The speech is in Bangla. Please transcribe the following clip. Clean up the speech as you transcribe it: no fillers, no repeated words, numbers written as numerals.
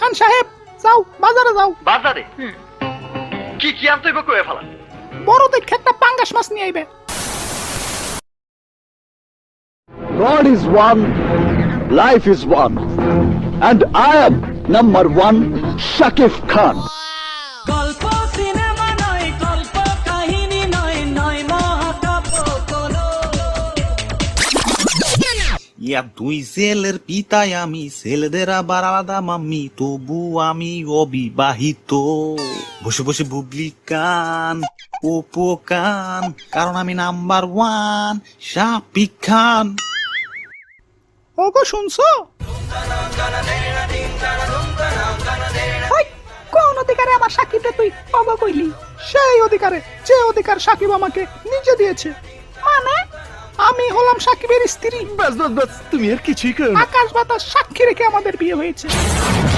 খান সাহেব যাও বাজারে যাও। বাজারে কি কি আনতে হইব কয়ে ফেলা। বড় দেখে একটা পাঙ্গাস মাছ নিয়ে আইবে। God is one, life is one, and I am number one, Shakif Khan. গল্প সিনেমা নয়, গল্প কাহিনী নয়, নয় মহাকাব্য কোনো। ইয়া দুই ছেলের পিতায় আমি, ছেলেদের আবার আলাদা মাম্মি, তবু আমি অবিবাহিত। বসে বসে বুবলি কান উপকান, কারণ আমি নাম্বার ওয়ান শাকিব খান। ওগো শুনছো? ওই, কোন অধিকারে আমার সাকিবরে তুই ওগো কইলি? সেই অধিকারে যে অধিকার সাকিব আমাকে নিজে দিয়েছে। মানে আমি হলাম সাকিবের স্ত্রী। বাস বাস বাস, তুমি আর কিছুই করো না। আকাশ বাতাস সাক্ষী রেখে আমাদের বিয়ে হয়েছে।